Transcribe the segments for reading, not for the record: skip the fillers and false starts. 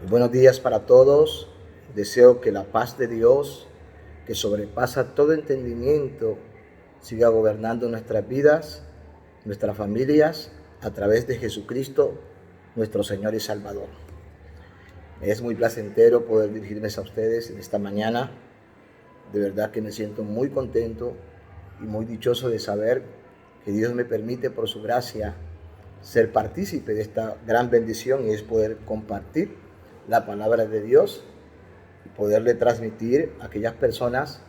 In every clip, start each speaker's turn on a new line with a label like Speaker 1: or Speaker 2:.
Speaker 1: Buenos días para todos. Deseo que la paz de Dios, que sobrepasa todo entendimiento, siga gobernando nuestras vidas, nuestras familias, a través de Jesucristo, nuestro Señor y Salvador. Es muy placentero poder dirigirme a ustedes en esta mañana. De verdad que me siento muy contento y muy dichoso de saber que Dios me permite por su gracia ser partícipe de esta gran bendición, y es poder compartir la palabra de Dios y poderle transmitir a aquellas personas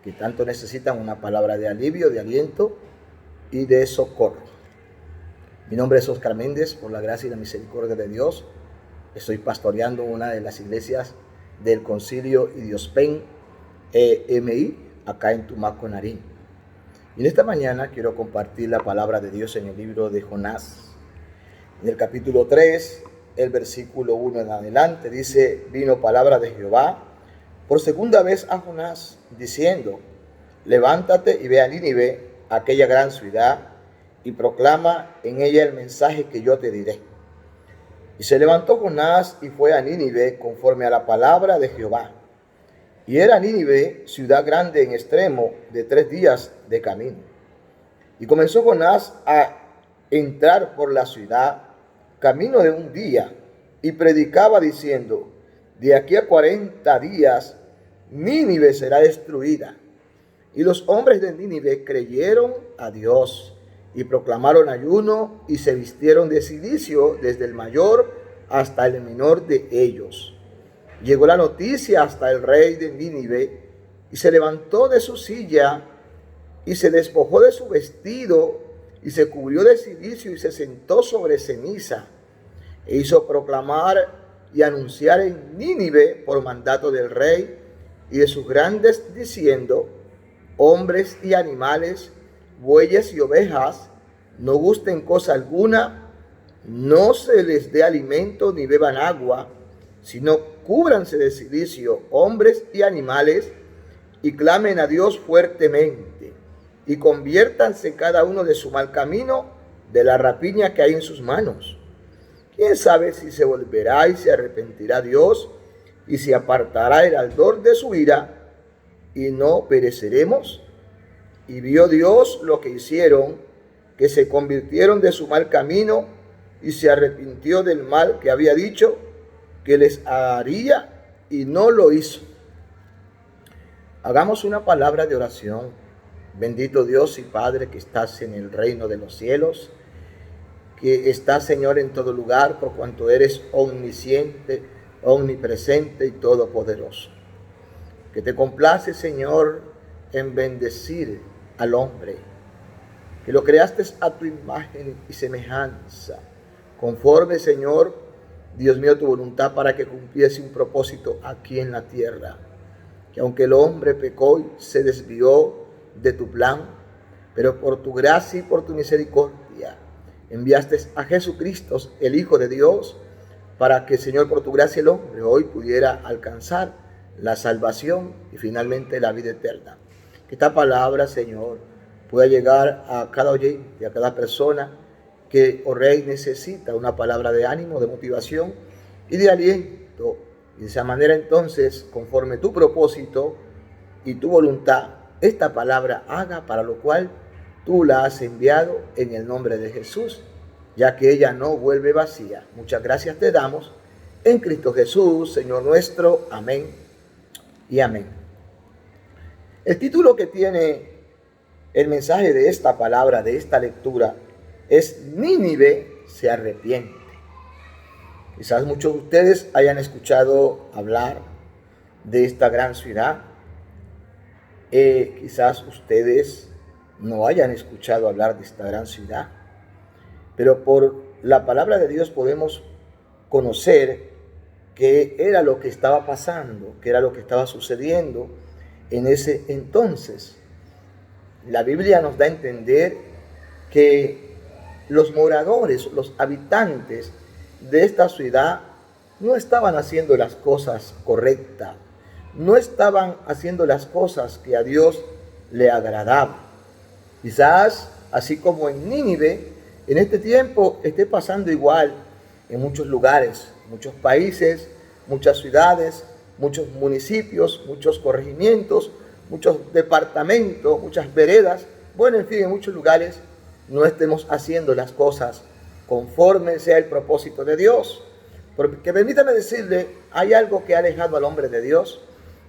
Speaker 1: que tanto necesitan una palabra de alivio, de aliento y de socorro. Mi nombre es Oscar Méndez, por la gracia y la misericordia de Dios. Estoy pastoreando una de las iglesias del Concilio Idiospen EMI, acá en Tumaco, Nariño. Y en esta mañana quiero compartir la palabra de Dios en el libro de Jonás. En el capítulo 3, el versículo 1 en adelante, dice: vino palabra de Jehová por segunda vez a Jonás, diciendo: levántate y ve a Nínive, aquella gran ciudad, y proclama en ella el mensaje que yo te diré. Y se levantó Jonás y fue a Nínive conforme a la palabra de Jehová. Y era Nínive ciudad grande en extremo, de 3 días de camino. Y comenzó Jonás a entrar por la ciudad, camino de 1 día, y predicaba diciendo: de aquí a 40 días Nínive será destruida. Y los hombres de Nínive creyeron a Dios y proclamaron ayuno y se vistieron de cilicio, desde el mayor hasta el menor de ellos. Llegó la noticia hasta el rey de Nínive, y se levantó de su silla y se despojó de su vestido y se cubrió de cilicio y se sentó sobre ceniza, e hizo proclamar y anunciar en Nínive por mandato del rey y de sus grandes, diciendo: hombres y animales, bueyes y ovejas, no gusten cosa alguna, no se les dé alimento ni beban agua, sino cúbranse de cilicio, hombres y animales, y clamen a Dios fuertemente, y conviértanse cada uno de su mal camino, de la rapiña que hay en sus manos. ¿Quién sabe si se volverá y se arrepentirá Dios, y se apartará el ardor de su ira, y no pereceremos? Y vio Dios lo que hicieron, que se convirtieron de su mal camino, y se arrepintió del mal que había dicho que les haría, y no lo hizo. Hagamos una palabra de oración. Bendito Dios y Padre, que estás en el reino de los cielos, que estás, Señor, en todo lugar, por cuanto eres omnisciente, omnipresente y todopoderoso. Que te complace, Señor, en bendecir al hombre, que lo creaste a tu imagen y semejanza, conforme, Señor, Dios mío, tu voluntad, para que cumpliese un propósito aquí en la tierra. Que aunque el hombre pecó y se desvió de tu plan, pero por tu gracia y por tu misericordia enviaste a Jesucristo, el Hijo de Dios, para que, Señor, por tu gracia el hombre hoy pudiera alcanzar la salvación y finalmente la vida eterna. Que esta palabra, Señor, pueda llegar a cada oyente, a cada persona que, oh Rey, necesita una palabra de ánimo, de motivación y de aliento. Y de esa manera, entonces, conforme tu propósito y tu voluntad, esta palabra haga para lo cual tú la has enviado, en el nombre de Jesús, ya que ella no vuelve vacía. Muchas gracias te damos en Cristo Jesús, Señor nuestro. Amén y amén. El título que tiene el mensaje de esta palabra, de esta lectura, es: Nínive se arrepiente. Quizás muchos de ustedes hayan escuchado hablar de esta gran ciudad. Quizás ustedes no hayan escuchado hablar de esta gran ciudad, pero por la palabra de Dios podemos conocer qué era lo que estaba pasando, qué era lo que estaba sucediendo en ese entonces. La Biblia nos da a entender que los moradores, los habitantes de esta ciudad no estaban haciendo las cosas correctas, no estaban haciendo las cosas que a Dios le agradaban. Quizás, así como en Nínive, en este tiempo esté pasando igual en muchos lugares, muchos países muchas ciudades, muchos municipios, muchos corregimientos, muchos departamentos, muchas veredas, bueno, en fin, en muchos lugares no estemos haciendo las cosas conforme sea el propósito de Dios. Porque permítame decirle, hay algo que ha alejado al hombre de Dios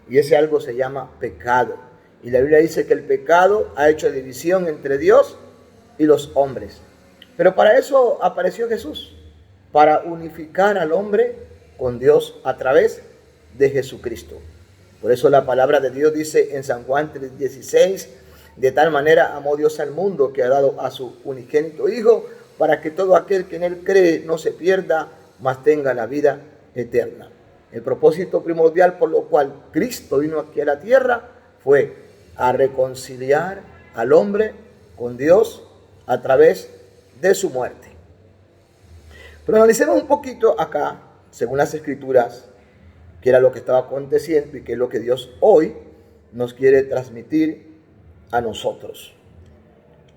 Speaker 1: y ese algo se llama pecado. Y la Biblia dice que el pecado ha hecho división entre Dios y los hombres. Pero para eso apareció Jesús, para unificar al hombre con Dios a través de Jesucristo. Por eso la palabra de Dios dice en San Juan 3:16, de tal manera amó Dios al mundo que ha dado a su unigénito Hijo, para que todo aquel que en él cree no se pierda, mas tenga la vida eterna. El propósito primordial por lo cual Cristo vino aquí a la tierra fue a reconciliar al hombre con Dios a través de su muerte. Pero analicemos un poquito acá, según las Escrituras, qué era lo que estaba aconteciendo y qué es lo que Dios hoy nos quiere transmitir a nosotros.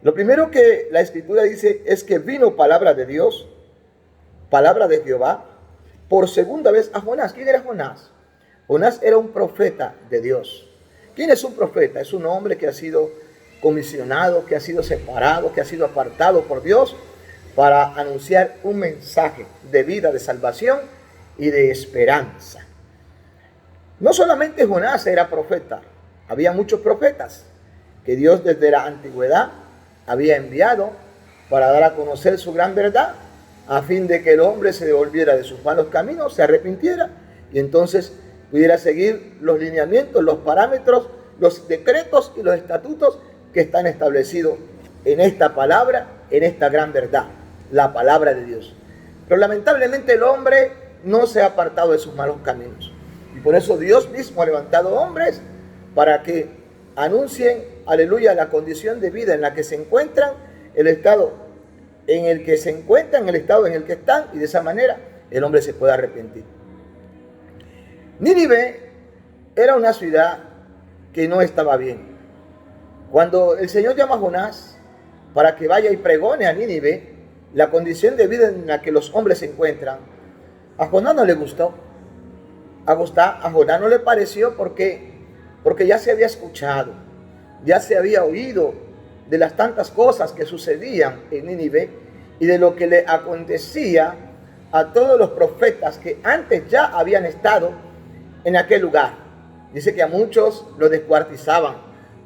Speaker 1: Lo primero que la Escritura dice es que vino palabra de Dios, palabra de Jehová, por segunda vez a Jonás. ¿Quién era Jonás? Jonás era un profeta de Dios. ¿Quién es un profeta? Es un hombre que ha sido comisionado, que ha sido separado, que ha sido apartado por Dios para anunciar un mensaje de vida, de salvación y de esperanza. No solamente Jonás era profeta, había muchos profetas que Dios desde la antigüedad había enviado para dar a conocer su gran verdad, a fin de que el hombre se devolviera de sus malos caminos, se arrepintiera y entonces pudiera seguir los lineamientos, los parámetros, los decretos y los estatutos que están establecidos en esta palabra, en esta gran verdad, la palabra de Dios. Pero lamentablemente el hombre no se ha apartado de sus malos caminos. Y por eso Dios mismo ha levantado hombres para que anuncien, aleluya, la condición de vida en la que se encuentran, el estado en el que se encuentran, el estado en el que están, y de esa manera el hombre se puede arrepentir. Nínive era una ciudad que no estaba bien. Cuando el Señor llama a Jonás para que vaya y pregone a Nínive la condición de vida en la que los hombres se encuentran, a Jonás no le gustó. A Jonás no le pareció porque ya se había escuchado, ya se había oído de las tantas cosas que sucedían en Nínive y de lo que le acontecía a todos los profetas que antes ya habían estado en aquel lugar. Dice que a muchos los descuartizaban,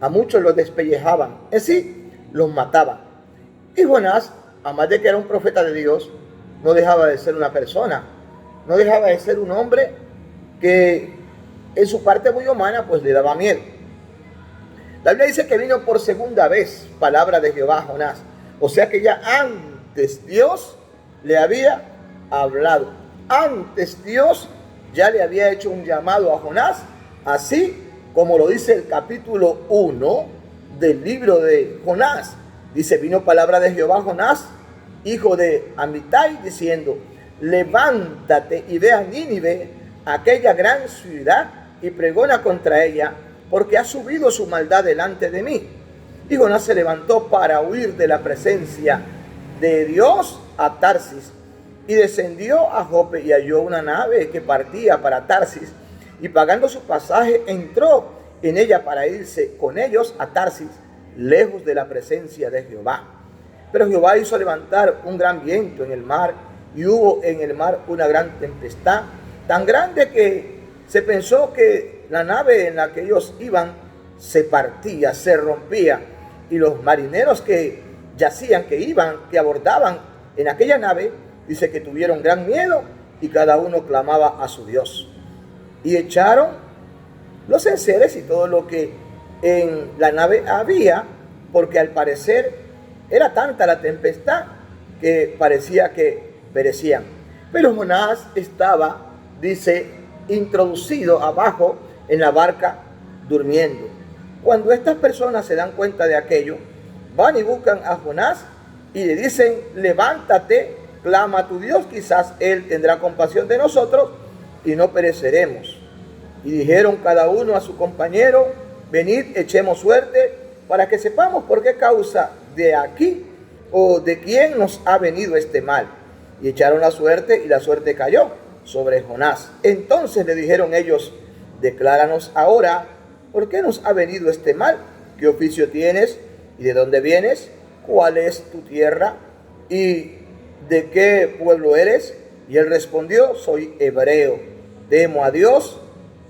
Speaker 1: a muchos los despellejaban, es decir, los mataban. Y Jonás, además de que era un profeta de Dios, no dejaba de ser una persona, no dejaba de ser un hombre que en su parte muy humana pues le daba miedo. La Biblia dice que vino por segunda vez palabra de Jehová a Jonás. O sea que ya antes Dios le había hablado. Antes Dios ya le había hecho un llamado a Jonás, así como lo dice el capítulo 1 del libro de Jonás. Dice, vino palabra de Jehová a Jonás, hijo de Amitai, diciendo, levántate y ve a Nínive, aquella gran ciudad, y pregona contra ella, porque ha subido su maldad delante de mí. Y Jonás se levantó para huir de la presencia de Dios a Tarsis, y descendió a Jope y halló una nave que partía para Tarsis, y pagando su pasaje entró en ella para irse con ellos a Tarsis, lejos de la presencia de Jehová. Pero Jehová hizo levantar un gran viento en el mar, y hubo en el mar una gran tempestad, tan grande que se pensó que la nave en la que ellos iban se partía, se rompía, y los marineros que yacían, que abordaban en aquella nave, dice que tuvieron gran miedo y cada uno clamaba a su Dios. Y echaron los enseres y todo lo que en la nave había, porque al parecer era tanta la tempestad que parecía que perecían. Pero Jonás estaba, dice, introducido abajo en la barca durmiendo. Cuando estas personas se dan cuenta de aquello, van y buscan a Jonás y le dicen, levántate, clama a tu Dios, quizás él tendrá compasión de nosotros y no pereceremos. Y dijeron cada uno a su compañero, venid, echemos suerte para que sepamos por qué causa de aquí o de quién nos ha venido este mal. Y echaron la suerte y la suerte cayó sobre Jonás. Entonces le dijeron ellos: decláranos ahora, ¿por qué nos ha venido este mal? ¿Qué oficio tienes? ¿Y de dónde vienes? ¿Cuál es tu tierra? ¿Y de qué pueblo eres? Y él respondió: soy hebreo, temo a Dios,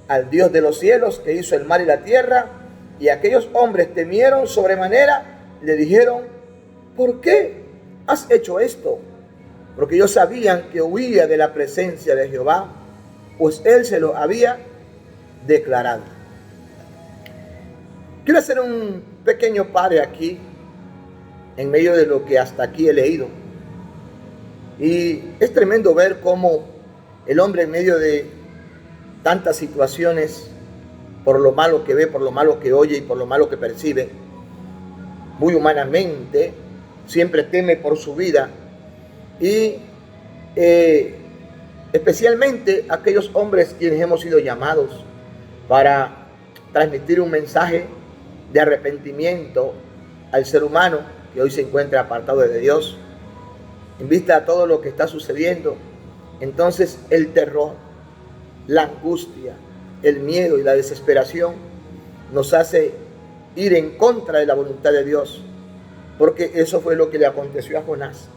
Speaker 1: al Dios de los cielos, que hizo el mar y la tierra. Y aquellos hombres temieron sobremanera, le dijeron: ¿por qué has hecho esto? Porque ellos sabían que huía de la presencia de Jehová, pues él se lo había declarado. Quiero hacer un pequeño pare aquí, en medio de lo que hasta aquí he leído. Y es tremendo ver cómo el hombre, en medio de tantas situaciones, por lo malo que ve, por lo malo que oye y por lo malo que percibe, muy humanamente, siempre teme por su vida. Y especialmente aquellos hombres quienes hemos sido llamados para transmitir un mensaje de arrepentimiento al ser humano que hoy se encuentra apartado de Dios, en vista a todo lo que está sucediendo. Entonces el terror, la angustia, el miedo y la desesperación nos hace ir en contra de la voluntad de Dios, porque eso fue lo que le aconteció a Jonás.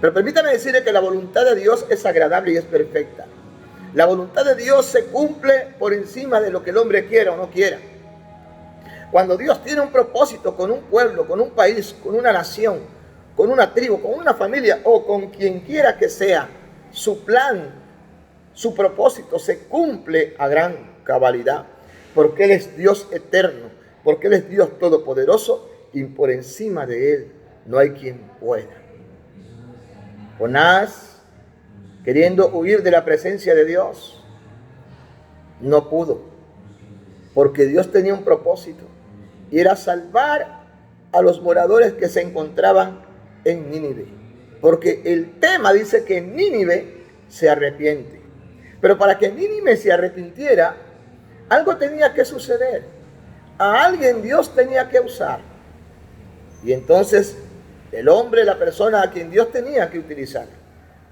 Speaker 1: Pero permítame decirle que la voluntad de Dios es agradable y es perfecta. La voluntad de Dios se cumple por encima de lo que el hombre quiera o no quiera. Cuando Dios tiene un propósito con un pueblo, con un país, con una nación, con una tribu, con una familia o con quien quiera que sea, su plan, su propósito se cumple a gran cabalidad, porque Él es Dios eterno, porque Él es Dios todopoderoso y por encima de Él no hay quien pueda. Jonás, queriendo huir de la presencia de Dios, no pudo, porque Dios tenía un propósito y era salvar a los moradores que se encontraban en Nínive, porque el tema dice que Nínive se arrepiente. Pero para que Nínive se arrepintiera, algo tenía que suceder. A alguien Dios tenía que usar. Y entonces el hombre, la persona a quien Dios tenía que utilizar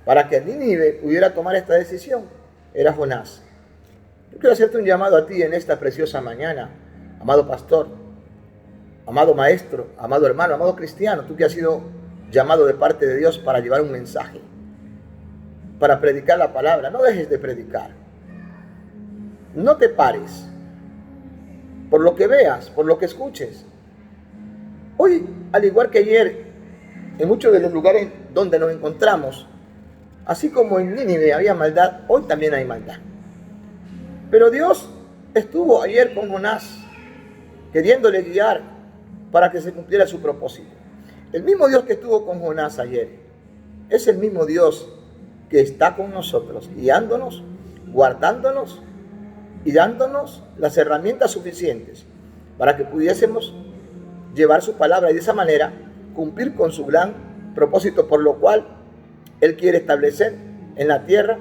Speaker 1: para que Nínive pudiera tomar esta decisión, era Jonás. Yo quiero hacerte un llamado a ti en esta preciosa mañana, amado pastor, amado maestro, amado hermano, amado cristiano, tú que has sido llamado de parte de Dios para llevar un mensaje, para predicar la palabra. No dejes de predicar. No te pares por lo que veas, por lo que escuches. Hoy, al igual que ayer, en muchos de los lugares donde nos encontramos, así como en Nínive había maldad, hoy también hay maldad. Pero Dios estuvo ayer con Jonás, queriéndole guiar para que se cumpliera su propósito. El mismo Dios que estuvo con Jonás ayer es el mismo Dios que está con nosotros, guiándonos, guardándonos y dándonos las herramientas suficientes para que pudiésemos llevar su palabra y de esa manera cumplir con su gran propósito, por lo cual Él quiere establecer en la tierra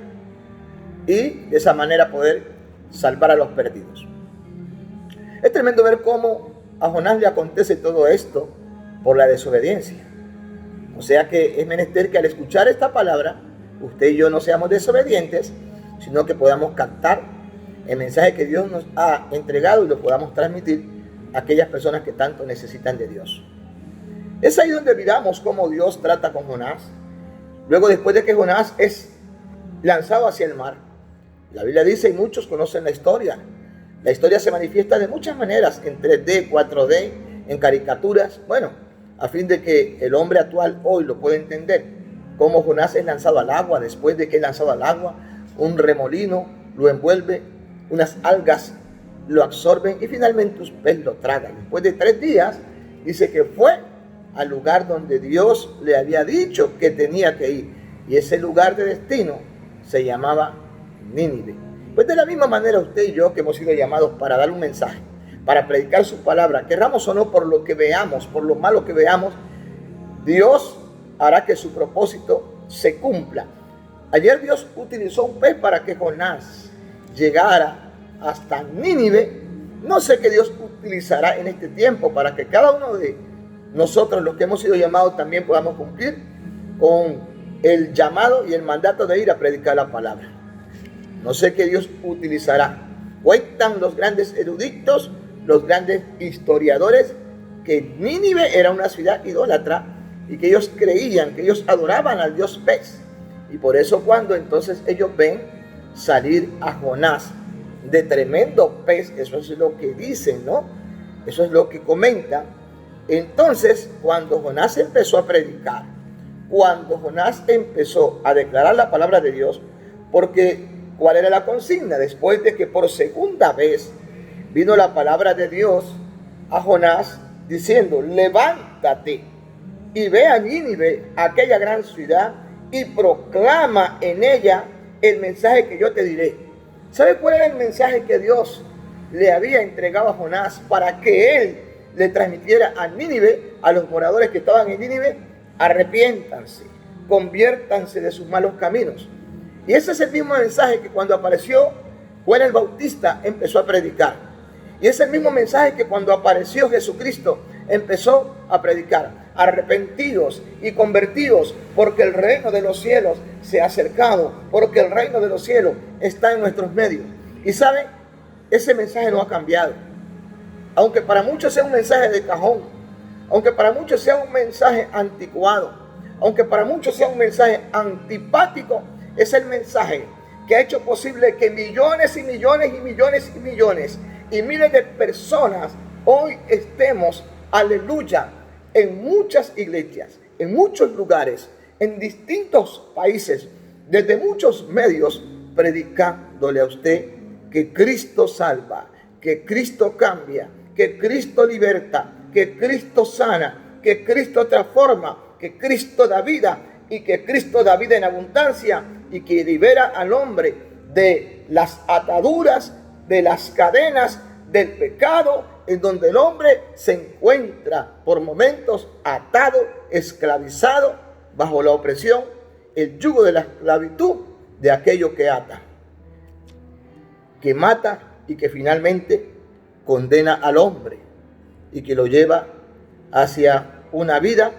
Speaker 1: y de esa manera poder salvar a los perdidos. Es tremendo ver cómo a Jonás le acontece todo esto por la desobediencia. O sea que es menester que al escuchar esta palabra, usted y yo no seamos desobedientes, sino que podamos captar el mensaje que Dios nos ha entregado y lo podamos transmitir a aquellas personas que tanto necesitan de Dios. Es ahí donde miramos cómo Dios trata con Jonás. Luego, después de que Jonás es lanzado hacia el mar, la Biblia dice, y muchos conocen la historia se manifiesta de muchas maneras, en 3D, 4D, en caricaturas, bueno, a fin de que el hombre actual hoy lo pueda entender, cómo Jonás es lanzado al agua. Después de que es lanzado al agua, un remolino lo envuelve, unas algas lo absorben y finalmente un pez lo traga. Después de 3 días, dice que fue al lugar donde Dios le había dicho que tenía que ir, y ese lugar de destino se llamaba Nínive. Pues de la misma manera usted y yo, que hemos sido llamados para dar un mensaje, para predicar su palabra, querramos o no, por lo que veamos, por lo malo que veamos, Dios hará que su propósito se cumpla. Ayer Dios utilizó un pez para que Jonás llegara hasta Nínive. No sé qué Dios utilizará en este tiempo para que cada uno de nosotros, los que hemos sido llamados, también podamos cumplir con el llamado y el mandato de ir a predicar la palabra. No sé qué Dios utilizará. Cuentan los grandes eruditos, los grandes historiadores, que Nínive era una ciudad idólatra y que ellos creían, que ellos adoraban al dios pez. Y por eso cuando entonces ellos ven salir a Jonás de tremendo pez, eso es lo que dicen, ¿no? Eso es lo que comentan. Entonces, cuando Jonás empezó a predicar, cuando Jonás empezó a declarar la palabra de Dios, porque ¿cuál era la consigna? Después de que por segunda vez vino la palabra de Dios a Jonás diciendo: levántate y ve a Nínive, aquella gran ciudad, y proclama en ella el mensaje que yo te diré. ¿Sabe cuál era el mensaje que Dios le había entregado a Jonás para que él le transmitiera a Nínive, a los moradores que estaban en Nínive? Arrepiéntanse, conviértanse de sus malos caminos. Y ese es el mismo mensaje que cuando apareció Juan el Bautista empezó a predicar. Y es el mismo mensaje que cuando apareció Jesucristo empezó a predicar. Arrepentidos y convertidos, porque el reino de los cielos se ha acercado, porque el reino de los cielos está en nuestros medios. Y ¿saben? Ese mensaje no ha cambiado. Aunque para muchos sea un mensaje de cajón, aunque para muchos sea un mensaje anticuado, aunque para muchos sea un mensaje antipático, es el mensaje que ha hecho posible que millones y millones y millones y millones y miles de personas hoy estemos, aleluya, en muchas iglesias, en muchos lugares, en distintos países, desde muchos medios, predicándole a usted que Cristo salva, que Cristo cambia, que Cristo liberta, que Cristo sana, que Cristo transforma, que Cristo da vida y que Cristo da vida en abundancia y que libera al hombre de las ataduras, de las cadenas, del pecado, en donde el hombre se encuentra por momentos atado, esclavizado, bajo la opresión, el yugo de la esclavitud de aquello que ata, que mata y que finalmente condena al hombre y que lo lleva hacia una vida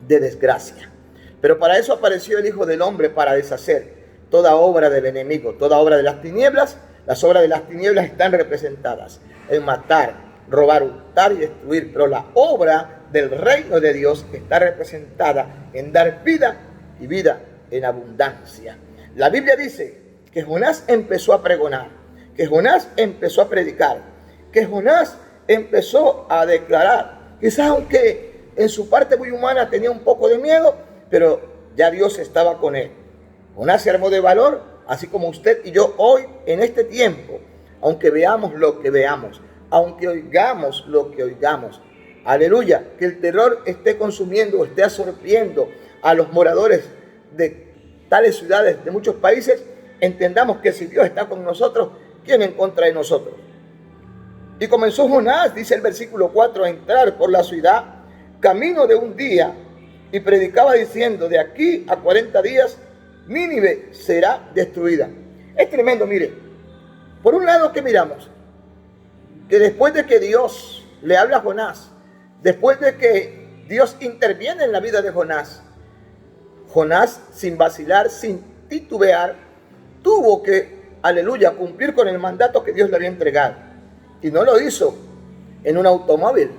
Speaker 1: de desgracia. Pero para eso apareció el Hijo del Hombre, para deshacer toda obra del enemigo, toda obra de las tinieblas. Las obras de las tinieblas están representadas en matar, robar, hurtar y destruir, pero la obra del reino de Dios está representada en dar vida y vida en abundancia. La Biblia dice que Jonás empezó a pregonar, que Jonás empezó a predicar, que Jonás empezó a declarar. Quizás aunque en su parte muy humana tenía un poco de miedo, pero ya Dios estaba con él. Jonás se armó de valor, así como usted y yo hoy en este tiempo, aunque veamos lo que veamos, aunque oigamos lo que oigamos. Aleluya, que el terror esté consumiendo o esté absorbiendo a los moradores de tales ciudades, de muchos países. Entendamos que si Dios está con nosotros, ¿quién en contra de nosotros? Y comenzó Jonás, dice el versículo 4, a entrar por la ciudad, camino de un día, y predicaba diciendo: de aquí a 40 días Nínive será destruida. Es tremendo, mire. Por un lado, ¿qué miramos? Que después de que Dios le habla a Jonás, después de que Dios interviene en la vida de Jonás, Jonás, sin vacilar, sin titubear, tuvo que, aleluya, cumplir con el mandato que Dios le había entregado. Y no lo hizo en un automóvil,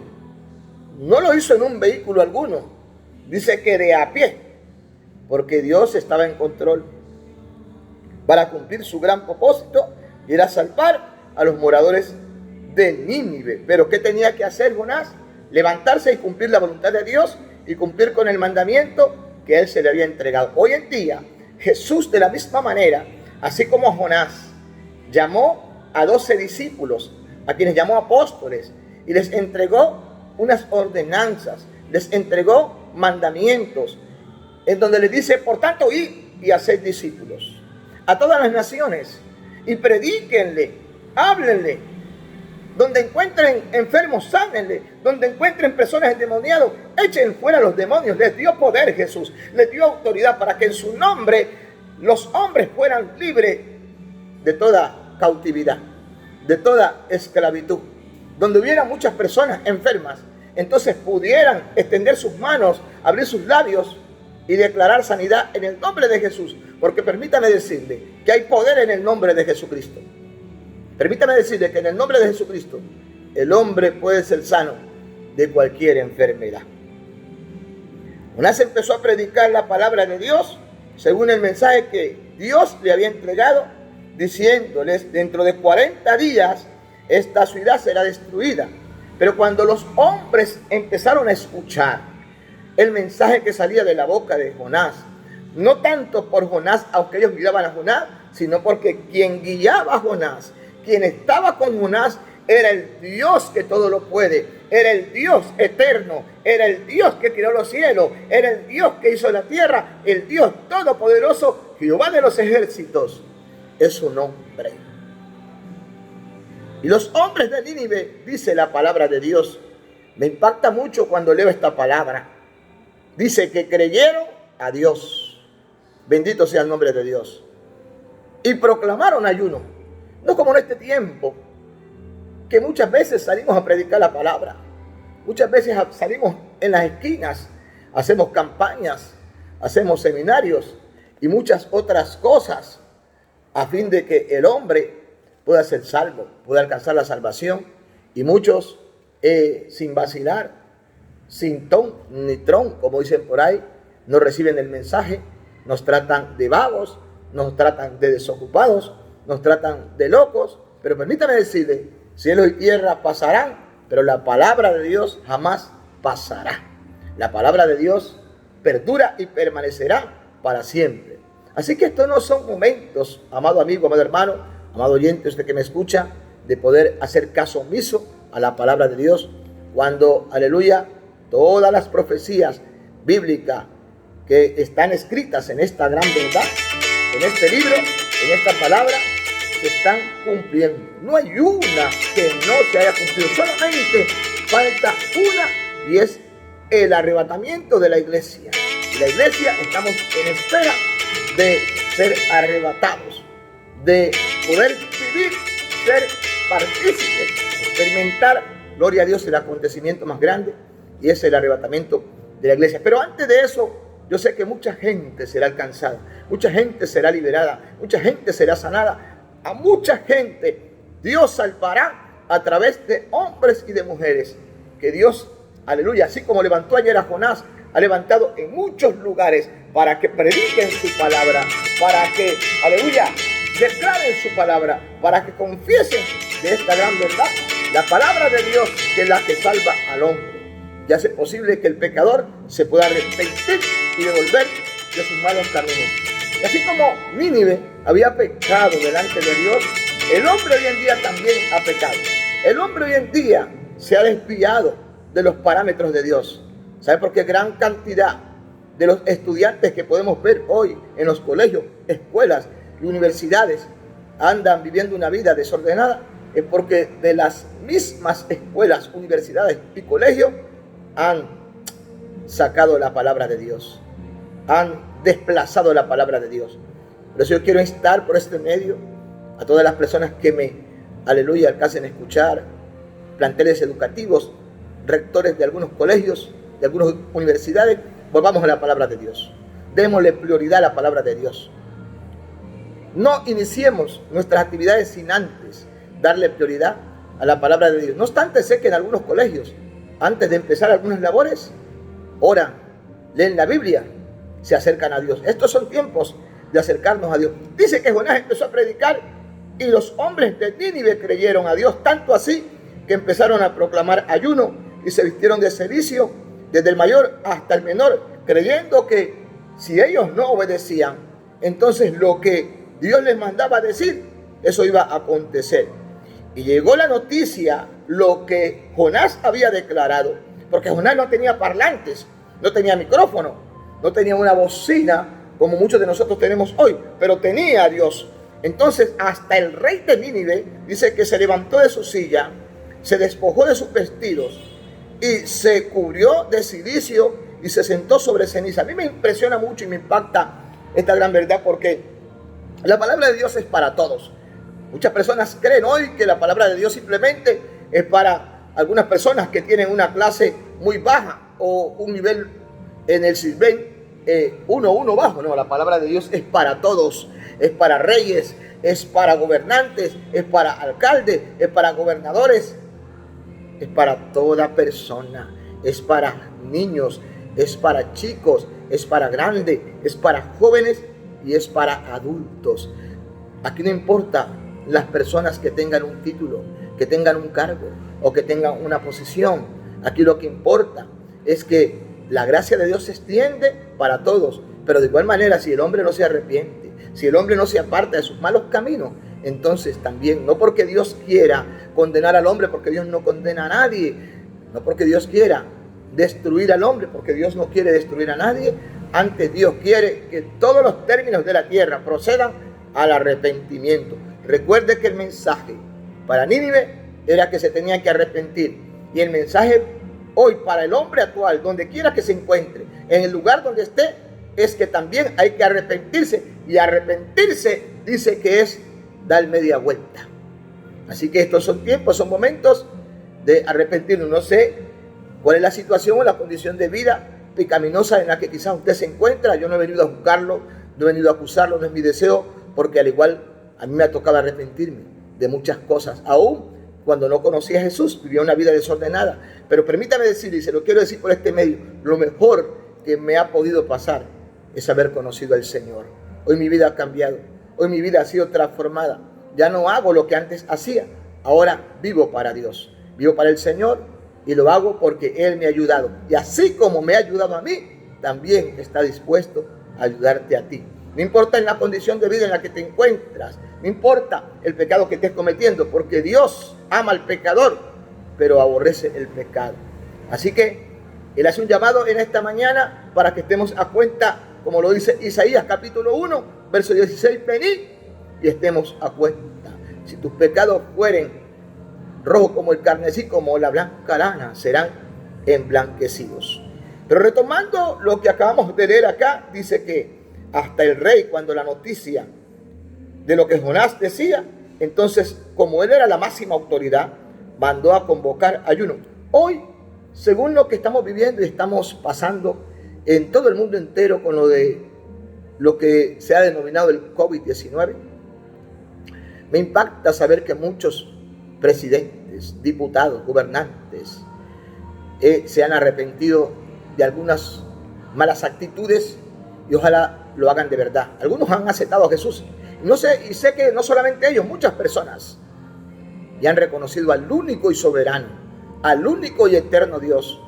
Speaker 1: no lo hizo en un vehículo alguno. Dice que de a pie, porque Dios estaba en control para cumplir su gran propósito, y era salvar a los moradores de Nínive. Pero ¿qué tenía que hacer Jonás? Levantarse y cumplir la voluntad de Dios y cumplir con el mandamiento que él se le había entregado. Hoy en día, Jesús de la misma manera, así como Jonás llamó a 12 discípulos, a quienes llamó apóstoles, y les entregó unas ordenanzas, les entregó mandamientos, en donde les dice: por tanto, id y haced discípulos a todas las naciones y predíquenle, háblenle, donde encuentren enfermos, sánenle, donde encuentren personas endemoniadas, echen fuera los demonios. Les dio poder Jesús, les dio autoridad para que en su nombre los hombres fueran libres de toda cautividad, de toda esclavitud. Donde hubiera muchas personas enfermas, entonces pudieran extender sus manos, abrir sus labios y declarar sanidad en el nombre de Jesús. Porque permítame decirle que hay poder en el nombre de Jesucristo. Permítame decirle que en el nombre de Jesucristo el hombre puede ser sano de cualquier enfermedad. Jonás empezó a predicar la palabra de Dios según el mensaje que Dios le había entregado, diciéndoles: dentro de 40 días esta ciudad será destruida. Pero cuando los hombres empezaron a escuchar el mensaje que salía de la boca de Jonás, no tanto por Jonás, aunque ellos miraban a Jonás, sino porque quien guiaba a Jonás, quien estaba con Jonás, era el Dios que todo lo puede, era el Dios eterno, era el Dios que creó los cielos, era el Dios que hizo la tierra, el Dios todopoderoso, Jehová de los ejércitos, es su nombre. Y los hombres de Nínive, dice la palabra de Dios, me impacta mucho cuando leo esta palabra. Dice que creyeron a Dios, bendito sea el nombre de Dios, y proclamaron ayuno. No como en este tiempo, que muchas veces salimos a predicar la palabra, muchas veces salimos en las esquinas, hacemos campañas, hacemos seminarios y muchas otras cosas a fin de que el hombre pueda ser salvo, pueda alcanzar la salvación. Y muchos sin vacilar, sin ton ni tron, como dicen por ahí, no reciben el mensaje, nos tratan de vagos, nos tratan de desocupados, nos tratan de locos. Pero permítame decirle, cielo y tierra pasarán, pero la palabra de Dios jamás pasará. La palabra de Dios perdura y permanecerá para siempre. Así que estos no son momentos, amado amigo, amado hermano, amado oyente, usted que me escucha, de poder hacer caso omiso a la palabra de Dios, cuando, aleluya, todas las profecías bíblicas que están escritas en esta gran verdad, en este libro, en esta palabra, se están cumpliendo. No hay una que no se haya cumplido, solamente falta una, y es el arrebatamiento de la iglesia. Y la iglesia estamos en espera de ser arrebatados, de poder vivir, ser partícipes, experimentar, gloria a Dios, el acontecimiento más grande, y es el arrebatamiento de la iglesia. Pero antes de eso, yo sé que mucha gente será alcanzada, mucha gente será liberada, mucha gente será sanada. A mucha gente Dios salvará a través de hombres y de mujeres que Dios, aleluya, así como levantó ayer a Jonás, ha levantado en muchos lugares para que prediquen su palabra, para que, aleluya, declaren su palabra, para que confiesen de esta gran verdad, la palabra de Dios, que es la que salva al hombre, y hace posible que el pecador se pueda arrepentir y devolver de sus malos caminos. Y así como Nínive había pecado delante de Dios, el hombre hoy en día también ha pecado. El hombre hoy en día se ha desviado de los parámetros de Dios. ¿Sabe por qué gran cantidad de los estudiantes que podemos ver hoy en los colegios, escuelas y universidades andan viviendo una vida desordenada? Es porque de las mismas escuelas, universidades y colegios han sacado la palabra de Dios, han desplazado la palabra de Dios. Por eso yo quiero instar por este medio a todas las personas que me, aleluya, alcancen a escuchar, planteles educativos, rectores de algunos colegios, de algunas universidades, volvamos a la palabra de Dios. Démosle prioridad a la palabra de Dios. No iniciemos nuestras actividades sin antes darle prioridad a la palabra de Dios. No obstante, sé que en algunos colegios, antes de empezar algunas labores, oran, leen la Biblia, se acercan a Dios. Estos son tiempos de acercarnos a Dios. Dice que Jonás empezó a predicar y los hombres de Nínive creyeron a Dios, tanto así que empezaron a proclamar ayuno y se vistieron de cilicio, desde el mayor hasta el menor, creyendo que si ellos no obedecían, entonces lo que Dios les mandaba decir, eso iba a acontecer. Y llegó la noticia, lo que Jonás había declarado, porque Jonás no tenía parlantes, no tenía micrófono, no tenía una bocina como muchos de nosotros tenemos hoy, pero tenía a Dios. Entonces hasta el rey de Nínive dice que se levantó de su silla, se despojó de sus vestidos y se cubrió de cilicio y se sentó sobre ceniza. A mí me impresiona mucho y me impacta esta gran verdad, porque la palabra de Dios es para todos. Muchas personas creen hoy que la palabra de Dios simplemente es para algunas personas que tienen una clase muy baja o un nivel en el CISBEN, uno bajo. No, la palabra de Dios es para todos, es para reyes, es para gobernantes, es para alcaldes, es para gobernadores, es para toda persona, es para niños, es para chicos, es para grandes, es para jóvenes y es para adultos. Aquí no importa las personas que tengan un título, que tengan un cargo o que tengan una posición. Aquí lo que importa es que la gracia de Dios se extiende para todos. Pero de igual manera, si el hombre no se arrepiente, si el hombre no se aparta de sus malos caminos, entonces también, no porque Dios quiera condenar al hombre, porque Dios no condena a nadie, no porque Dios quiera destruir al hombre, porque Dios no quiere destruir a nadie. Antes Dios quiere que todos los términos de la tierra procedan al arrepentimiento. Recuerde que el mensaje para Nínive era que se tenía que arrepentir, y el mensaje hoy para el hombre actual, donde quiera que se encuentre, en el lugar donde esté, es que también hay que arrepentirse, y arrepentirse dice que es dar media vuelta. Así que estos son tiempos, son momentos de arrepentirnos. No sé cuál es la situación o la condición de vida pecaminosa en la que quizás usted se encuentra. Yo no he venido a juzgarlo, no he venido a acusarlo, no es mi deseo, porque al igual a mí me ha tocado arrepentirme de muchas cosas, aún cuando no conocía a Jesús, vivía una vida desordenada. Pero permítame decir, y se lo quiero decir por este medio, lo mejor que me ha podido pasar es haber conocido al Señor. Hoy mi vida ha cambiado, hoy mi vida ha sido transformada. Ya no hago lo que antes hacía, ahora vivo para Dios, vivo para el Señor, y lo hago porque Él me ha ayudado. Y así como me ha ayudado a mí, también está dispuesto a ayudarte a ti. No importa en la condición de vida en la que te encuentras, no importa el pecado que estés cometiendo, porque Dios ama al pecador, pero aborrece el pecado. Así que Él hace un llamado en esta mañana para que estemos a cuenta, como lo dice Isaías capítulo 1, verso 16, venid y estemos a cuenta. Si tus pecados fueren rojos como el carmesí, como la blanca lana, serán emblanquecidos. Pero retomando lo que acabamos de leer acá, dice que hasta el rey, cuando la noticia de lo que Jonás decía, entonces, como él era la máxima autoridad, mandó a convocar ayuno. Hoy, según lo que estamos viviendo y estamos pasando en todo el mundo entero con lo que se ha denominado el COVID-19, me impacta saber que muchos presidentes, diputados, gobernantes se han arrepentido de algunas malas actitudes, y ojalá lo hagan de verdad. Algunos han aceptado a Jesús. Y sé que no solamente ellos, muchas personas ya han reconocido al único y soberano, al único y eterno Dios,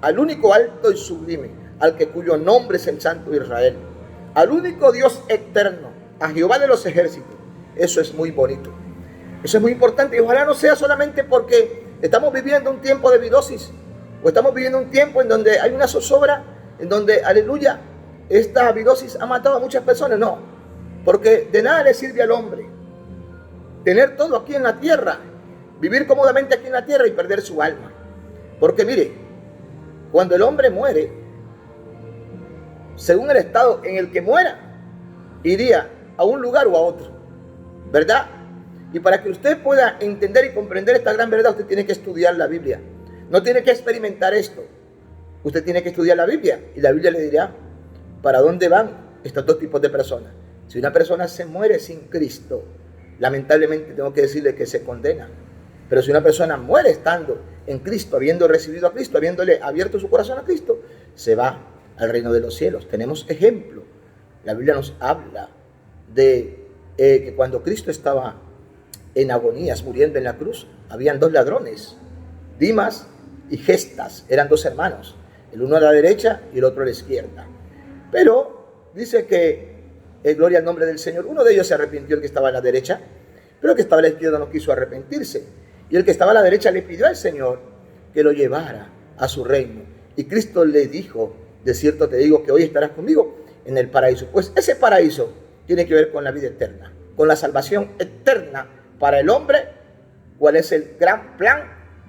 Speaker 1: al único alto y sublime, al que cuyo nombre es el Santo de Israel, al único Dios eterno, a Jehová de los ejércitos. Eso es muy bonito. Eso es muy importante, y ojalá no sea solamente porque estamos viviendo un tiempo de virosis, o estamos viviendo un tiempo en donde hay una zozobra, en donde, aleluya, esta virosis ha matado a muchas personas. No, porque de nada le sirve al hombre tener todo aquí en la tierra, vivir cómodamente aquí en la tierra y perder su alma. Porque mire, cuando el hombre muere, según el estado en el que muera, iría a un lugar o a otro, ¿verdad? Y para que usted pueda entender y comprender esta gran verdad, usted tiene que estudiar la Biblia. No tiene que experimentar esto. Usted tiene que estudiar la Biblia, y la Biblia le dirá para dónde van estos dos tipos de personas. Si una persona se muere sin Cristo, lamentablemente tengo que decirle que se condena. Pero si una persona muere estando en Cristo, habiendo recibido a Cristo, habiéndole abierto su corazón a Cristo, se va al reino de los cielos. Tenemos ejemplo. La Biblia nos habla de que cuando Cristo estaba en agonías, muriendo en la cruz, habían dos ladrones, Dimas y Gestas. Eran dos hermanos, el uno a la derecha y el otro a la izquierda. Pero dice que, gloria al nombre del Señor, uno de ellos se arrepintió, el que estaba a la derecha, pero el que estaba a la izquierda no quiso arrepentirse. Y el que estaba a la derecha le pidió al Señor que lo llevara a su reino. Y Cristo le dijo, de cierto te digo que hoy estarás conmigo en el paraíso. Pues ese paraíso tiene que ver con la vida eterna, con la salvación eterna para el hombre. ¿Cuál es el gran plan?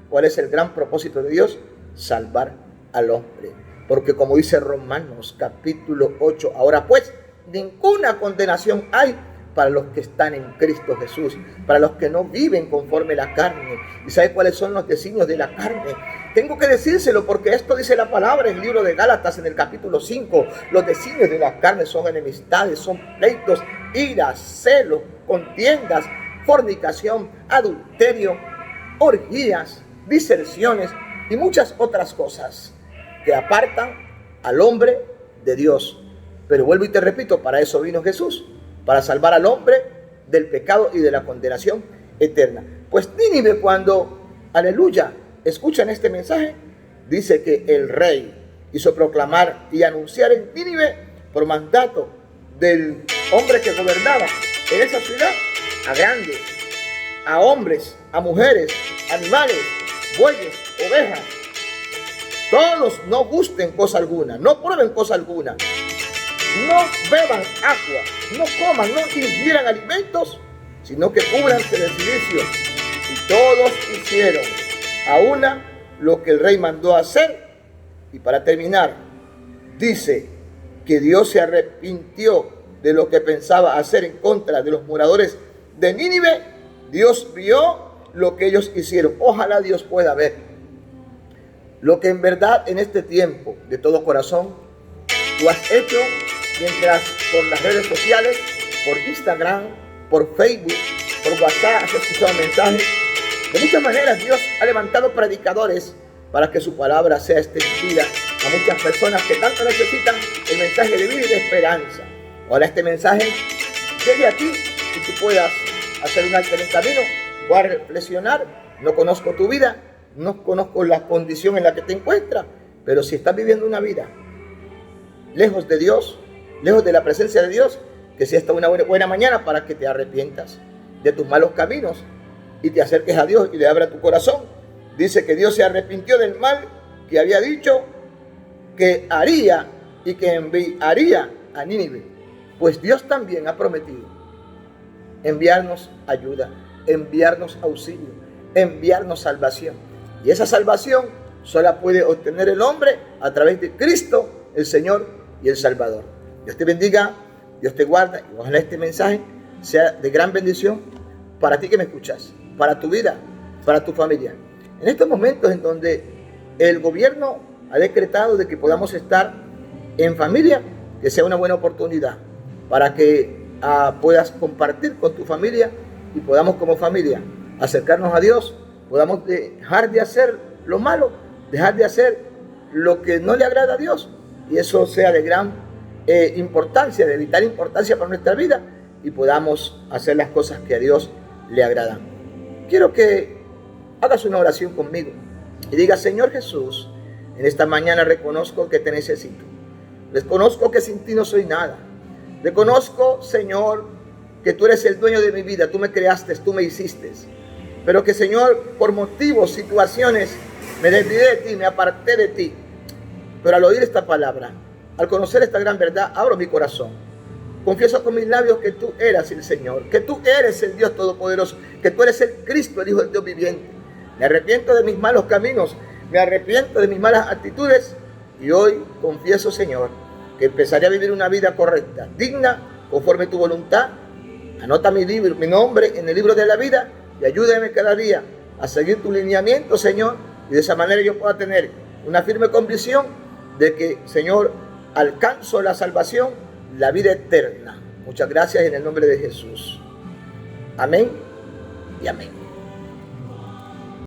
Speaker 1: ¿Cuál es el gran propósito de Dios? Salvar al hombre. Porque como dice Romanos capítulo 8, ahora pues, ninguna condenación hay para los que están en Cristo Jesús, para los que no viven conforme la carne. ¿Y sabe cuáles son los designios de la carne? Tengo que decírselo porque esto dice la palabra en el libro de Gálatas en el capítulo 5. Los designios de la carne son enemistades, son pleitos, iras, celos, contiendas, fornicación, adulterio, orgías, diserciones y muchas otras cosas que apartan al hombre de Dios. Pero vuelvo y te repito, para eso vino Jesús, para salvar al hombre del pecado y de la condenación eterna. Pues Nínive, cuando, aleluya, escuchan este mensaje, dice que el rey hizo proclamar y anunciar en Nínive, por mandato del hombre que gobernaba en esa ciudad, a grandes, a hombres, a mujeres, animales, bueyes, ovejas, todos no gusten cosa alguna, no prueben cosa alguna, no beban agua, no coman, no ingieran alimentos, sino que cúbranse del silicio. Y todos hicieron a una lo que el rey mandó hacer. Y para terminar, dice que Dios se arrepintió de lo que pensaba hacer en contra de los moradores de Nínive. Dios vio lo que ellos hicieron. Ojalá Dios pueda ver lo que en verdad en este tiempo, de todo corazón, tú has hecho mientras por las redes sociales, por Instagram, por Facebook, por WhatsApp, has escuchado mensajes. De muchas maneras Dios ha levantado predicadores para que su palabra sea extendida a muchas personas que tanto necesitan el mensaje de vida y de esperanza. Ahora este mensaje llegue a ti y tú puedas hacer un alto en el camino, voy a reflexionar. No conozco tu vida, no conozco la condición en la que te encuentras, pero si estás viviendo una vida lejos de Dios, lejos de la presencia de Dios, que sea esta una buena mañana para que te arrepientas de tus malos caminos y te acerques a Dios y le abra tu corazón. Dice que Dios se arrepintió del mal que había dicho que haría y que enviaría a Nínive. Pues Dios también ha prometido enviarnos ayuda, enviarnos auxilio, enviarnos salvación. Y esa salvación solo puede obtener el hombre a través de Cristo, el Señor y el Salvador. Dios te bendiga, Dios te guarda y ojalá este mensaje sea de gran bendición para ti que me escuchas, para tu vida, para tu familia. En estos momentos en donde el gobierno ha decretado de que podamos estar en familia, que sea una buena oportunidad para que puedas compartir con tu familia y podamos como familia acercarnos a Dios, podamos dejar de hacer lo malo, dejar de hacer lo que no le agrada a Dios, y eso sea de gran importancia, de vital importancia para nuestra vida, y podamos hacer las cosas que a Dios le agradan. Quiero que hagas una oración conmigo y digas: Señor Jesús, en esta mañana reconozco que te necesito, reconozco que sin ti no soy nada, reconozco, Señor, que tú eres el dueño de mi vida, tú me creaste, tú me hiciste, pero que, Señor, por motivos, situaciones, me desvié de ti, me aparté de ti. Pero al oír esta palabra, al conocer esta gran verdad, abro mi corazón. Confieso con mis labios que tú eres el Señor, que tú eres el Dios Todopoderoso, que tú eres el Cristo, el Hijo del Dios viviente. Me arrepiento de mis malos caminos, me arrepiento de mis malas actitudes y hoy confieso, Señor, que empezaré a vivir una vida correcta, digna, conforme tu voluntad. Anota mi nombre en el libro de la vida y ayúdame cada día a seguir tu lineamiento, Señor, y de esa manera yo pueda tener una firme convicción de que, Señor, alcanzo la salvación, la vida eterna. Muchas gracias en el nombre de Jesús. Amén y amén.